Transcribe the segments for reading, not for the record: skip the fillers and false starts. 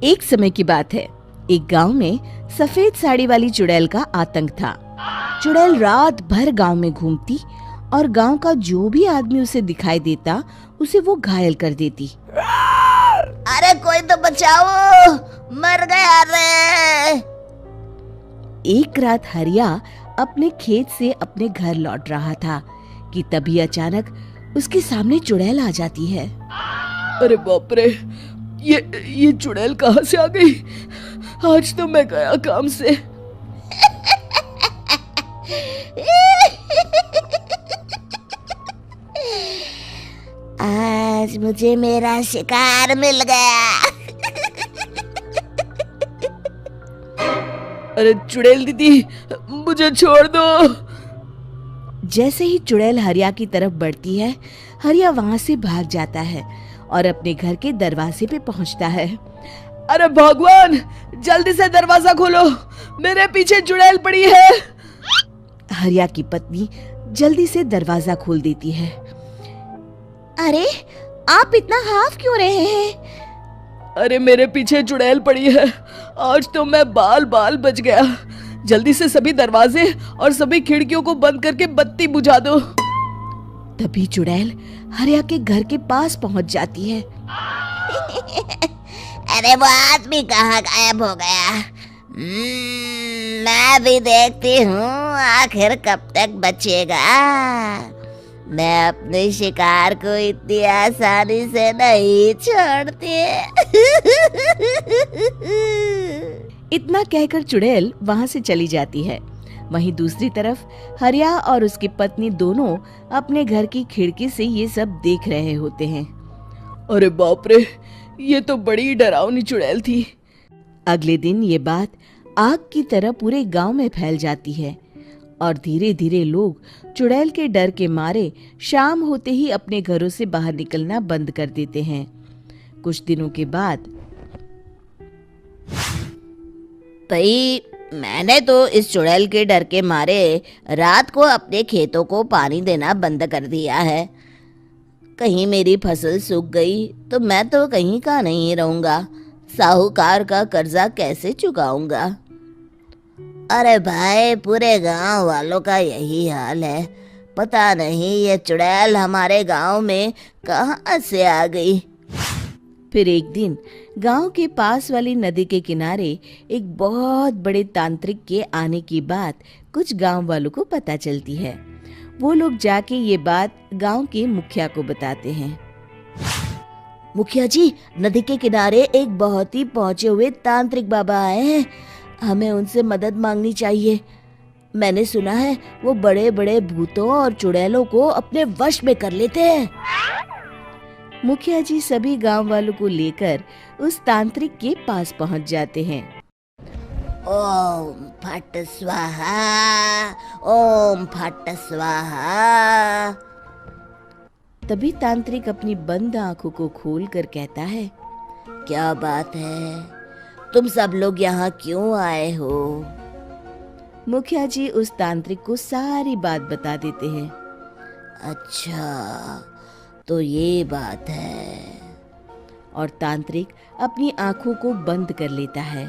एक समय की बात है। एक गांव में सफेद साड़ी वाली चुड़ैल का आतंक था। चुड़ैल रात भर गांव में घूमती और गांव का जो भी आदमी उसे दिखाई देता उसे वो घायल कर देती। अरे कोई तो बचाओ, मर गया रे। एक रात हरिया अपने खेत से अपने घर लौट रहा था कि तभी अचानक उसके सामने चुड़ैल आ जाती है। अरे बाप रे, ये चुड़ैल कहाँ से आ गई? आज तो मैं गया काम से। आज मुझे मेरा शिकार मिल गया। अरे चुड़ैल दीदी, मुझे छोड़ दो। जैसे ही चुड़ैल हरिया की तरफ बढ़ती है, हरिया वहां से भाग जाता है और अपने घर के दरवाजे पे पहुंचता है। अरे भगवान, जल्दी से दरवाजा खोलो, मेरे पीछे चुड़ैल पड़ी है। हरिया की पत्नी जल्दी से दरवाजा खोल देती है। अरे आप इतना हाफ क्यों रहे हैं? अरे मेरे पीछे चुड़ैल पड़ी है, आज तो मैं बाल बाल बच गया। जल्दी से सभी दरवाजे और सभी खिड़कियों को बंद करके बत्ती बुझा दो। तभी चुड़ैल हरिया के घर के पास पहुंच जाती है। अरे वो आदमी कहाँ गायब हो गया? मैं भी देखती हूँ आखिर कब तक बचेगा। मैं अपने शिकार को इतनी आसानी से नहीं छोड़ती। इतना कहकर चुड़ैल वहां से चली जाती है। वहीं दूसरी तरफ हरिया और उसकी पत्नी दोनों अपने घर की खिड़की से ये सब देख रहे होते हैं। अरे बाप रे, ये तो बड़ी डरावनी चुड़ैल थी। अगले दिन ये बात आग की तरह पूरे गांव में फैल जाती है और धीरे धीरे लोग चुड़ैल के डर के मारे शाम होते ही अपने घरों से बाहर निकलना बंद कर देते हैं। कुछ दिनों के बाद भाई, मैंने तो इस चुड़ैल के डर के मारे रात को अपने खेतों को पानी देना बंद कर दिया है। कहीं मेरी फसल सूख गई तो मैं तो कहीं का नहीं रहूंगा। साहूकार का कर्जा कैसे चुकाऊंगा? अरे भाई, पूरे गांव वालों का यही हाल है। पता नहीं ये चुड़ैल हमारे गांव में कहां से आ गई। फिर एक दिन गांव के पास वाली नदी के किनारे एक बहुत बड़े तांत्रिक के आने की बात कुछ गांव वालों को पता चलती है। वो लोग जाके ये बात गांव के मुखिया को बताते हैं। मुखिया जी, नदी के किनारे एक बहुत ही पहुंचे हुए तांत्रिक बाबा आए हैं। हमें उनसे मदद मांगनी चाहिए। मैंने सुना है वो बड़े बड़े भूतों और चुड़ैलों को अपने वश में कर लेते हैं। मुखिया जी सभी गांव वालों को लेकर उस तांत्रिक के पास पहुंच जाते हैं। ओम फट स्वाहा, ओम फट स्वाहा। तभी तांत्रिक अपनी बंद आंखों को खोलकर कहता है, क्या बात है? तुम सब लोग यहाँ क्यों आए हो? मुखिया जी उस तांत्रिक को सारी बात बता देते हैं। अच्छा, तो ये बात है। और तांत्रिक अपनी आंखों को बंद कर लेता है।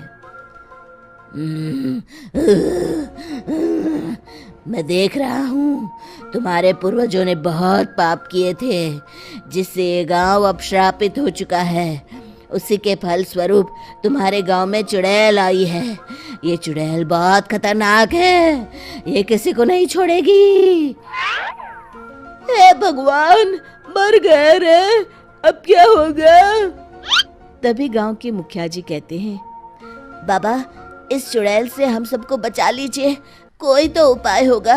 मैं देख रहा हूँ तुम्हारे पूर्वजों ने बहुत पाप किए थे, जिससे ये गांव अब श्रापित हो चुका है। उसी के फल स्वरूप तुम्हारे गांव में चुड़ैल आई है। ये चुड़ैल बहुत खतरनाक है, ये किसी को नहीं छोड़ेगी। हे भगवान, मर गए रे, अब क्या होगा? तभी गांव के मुखिया जी कहते हैं, बाबा, इस चुड़ैल से हम सबको बचा लीजिए। कोई तो उपाय होगा।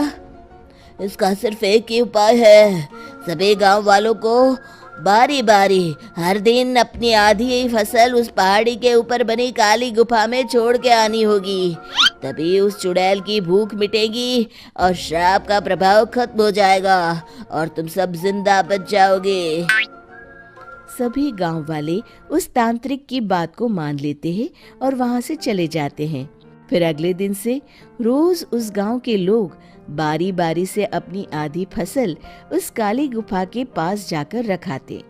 इसका सिर्फ एक ही उपाय है। सभी गांव वालों को बारी बारी हर दिन अपनी आधी फसल उस पहाड़ी के ऊपर बनी काली गुफा में छोड़ के आनी होगी। तभी उस चुड़ैल की भूख मिटेगी और श्राप का प्रभाव खत्म हो जाएगा और तुम सब जिंदा बच जाओगे। सभी गांव वाले उस तांत्रिक की बात को मान लेते हैं और वहां से चले जाते हैं। फिर अगले दिन से रोज उस गांव के लोग बारी बारी से अपनी आधी फसल उस काली गुफा के पास जाकर रखाते।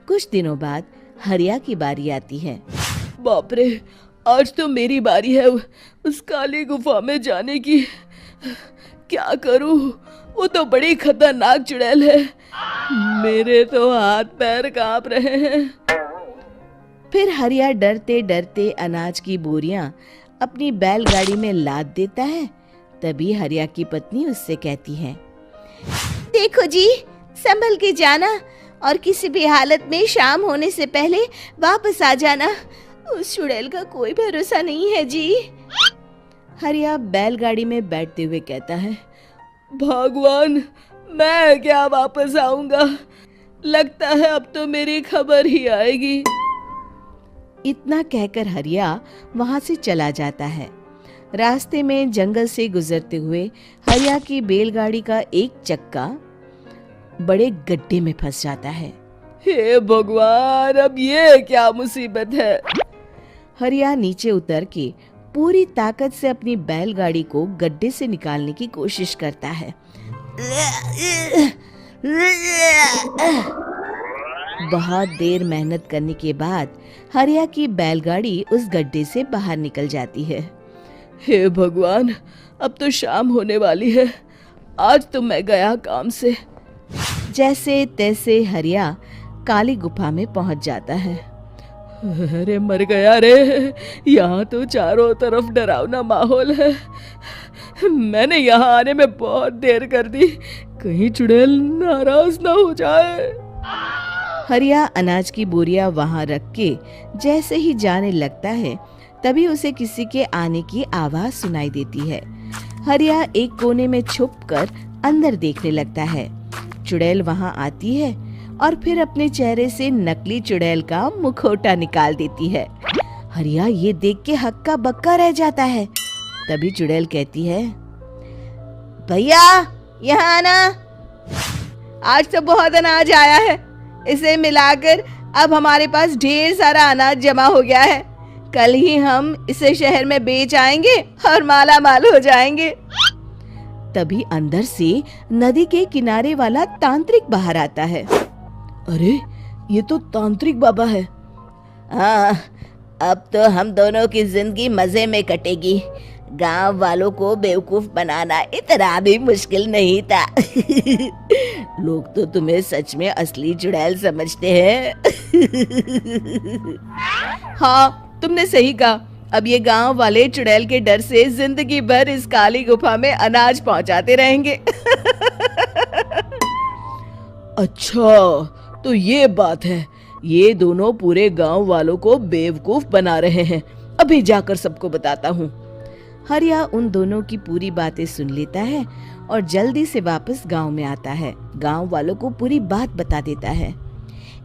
कुछ दिनों बाद हरिया की बारी आती है। बाप रे, आज तो मेरी बारी है उस काली गुफा में जाने की। क्या करूं, वो तो बड़ी खतरनाक चुड़ैल है। मेरे तो हाथ पैर कांप रहे हैं। फिर हरिया डरते डरते अनाज की बोरियां अपनी बैलगाड़ी में लाद देता है। तभी हरिया की पत्नी उससे कहती है, देखो जी, संभल के जाना और किसी भी हालत में शाम होने से पहले वापस आ जाना। उस चुड़ैल का कोई भरोसा नहीं है जी। हरिया बैलगाड़ी में बैठते हुए कहता है, भगवान, मैं क्या वापस आऊंगा? लगता है अब तो मेरी खबर ही आएगी। इतना कहकर हरिया वहां से चला जाता है। रास्ते में जंगल से गुजरते हुए हरिया की बैलगाड़ी का एक चक्का बड़े गड्ढे में फंस जाता है। हे भगवान, अब ये क्या मुसीबत है? हरिया नीचे उतर के पूरी ताकत से अपनी बैलगाड़ी को गड्ढे से निकालने की कोशिश करता है। बहुत देर मेहनत करने के बाद हरिया की बैलगाड़ी उस गड्ढे से बाहर निकल जाती है। हे भगवान, अब तो शाम होने वाली है। आज तो मैं गया काम से। जैसे तैसे हरिया काली गुफा में पहुंच जाता है। अरे मर गया रे, यहाँ तो चारों तरफ डरावना माहौल है। मैंने यहाँ आने में बहुत देर कर दी, कहीं चुड़ैल नाराज ना हो जाए। हरिया अनाज की बोरियां वहां रख के जैसे ही जाने लगता है, तभी उसे किसी के आने की आवाज सुनाई देती है। हरिया एक कोने में छुपकर अंदर देखने लगता है। चुड़ैल वहां आती है और फिर अपने चेहरे से नकली चुड़ैल का मुखौटा निकाल देती है। हरिया ये देख के हक्का बक्का रह जाता है। तभी चुड़ैल कहती है, भैया यहाँ आना। आज तो बहुत अनाज आया है, इसे मिलाकर अब हमारे पास ढेर सारा अनाज जमा हो गया है। कल ही हम इसे शहर में बेच आएंगे और माला माल हो जाएंगे। तभी अंदर से नदी के किनारे वाला तांत्रिक बाहर आता है। अरे, ये तो तांत्रिक बाबा है। हाँ, अब तो हम दोनों की जिंदगी मजे में कटेगी। गांव वालों को बेवकूफ बनाना इतना भी मुश्किल नहीं था। लोग तो तुम्हें सच में असली चुड़ैल समझते हैं। हाँ, तुमने सही कहा। अब ये गांव वाले चुड़ैल के डर से जिंदगी भर इस काली गुफा में अनाज पहुंचाते रहेंगे। अच्छा, तो ये बात है। ये दोनों पूरे गांव वालों को बेवकूफ बना रहे हैं। अभी जाकर सबको बताता हूँ। हरिया उन दोनों की पूरी बातें सुन लेता है और जल्दी से वापस गांव में आता है। गांव वालों को पूरी बात बता देता है।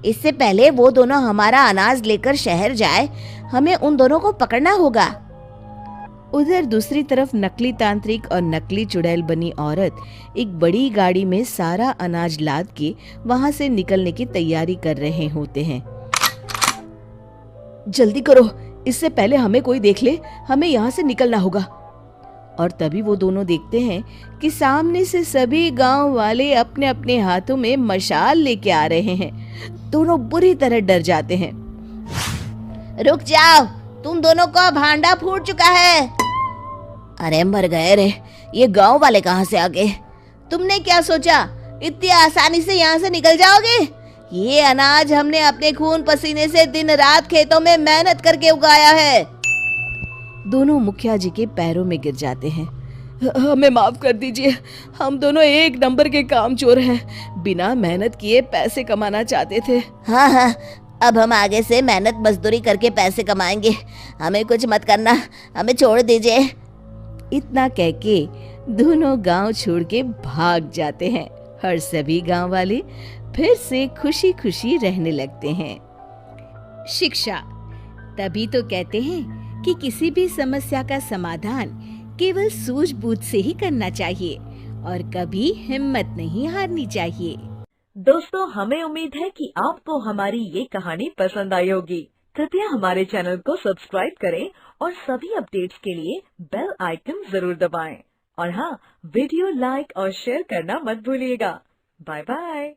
इससे पहले वो दोनों हमारा अनाज लेकर शहर जाए, हमें उन दोनों को पकड़ना होगा। उधर दूसरी तरफ नकली तांत्रिक और नकली चुड़ैल बनी औरत एक बड़ी गाड़ी में सारा अनाज लाद के वहां से निकलने की तैयारी कर रहे होते हैं। जल्दी करो, इससे पहले हमें कोई देख ले। हमें यहाँ से निकलना होगा। और तभी वो दोनों देखते हैं कि सामने से सभी गांव वाले अपने अपने हाथों में मशाल लेके आ रहे हैं। दोनों बुरी तरह डर जाते हैं। रुक जाओ, तुम दोनों का भांडा फूट चुका है। अरे मर गए रे, ये गांव वाले कहाँ से आ गए? तुमने क्या सोचा इतनी आसानी से यहाँ से निकल जाओगे? ये अनाज हमने अपने खून पसीने से दिन रात खेतों में मेहनत करके उगाया है। दोनों मुखिया जी के पैरों में गिर जाते हैं। हमें माफ कर दीजिए, हम दोनों एक नंबर के कामचोर हैं। बिना मेहनत किए पैसे कमाना चाहते थे। हाँ हाँ, अब हम आगे से मेहनत मजदूरी करके पैसे कमाएंगे। हमें कुछ मत करना, हमें छोड़ दीजिए। इतना कह के दोनों गांव छोड़ के भाग जाते हैं और सभी गांव वाले फिर से खुशी खुशी रहने लगते हैं। शिक्षा, तभी तो कहते हैं कि किसी भी समस्या का समाधान केवल सूझबूझ से ही करना चाहिए और कभी हिम्मत नहीं हारनी चाहिए। दोस्तों, हमें उम्मीद है कि आपको हमारी ये कहानी पसंद आई होगी। कृपया हमारे चैनल को सब्सक्राइब करें और सभी अपडेट्स के लिए बेल आइकन जरूर दबाएं। और हाँ, वीडियो लाइक और शेयर करना मत भूलिएगा। Bye bye.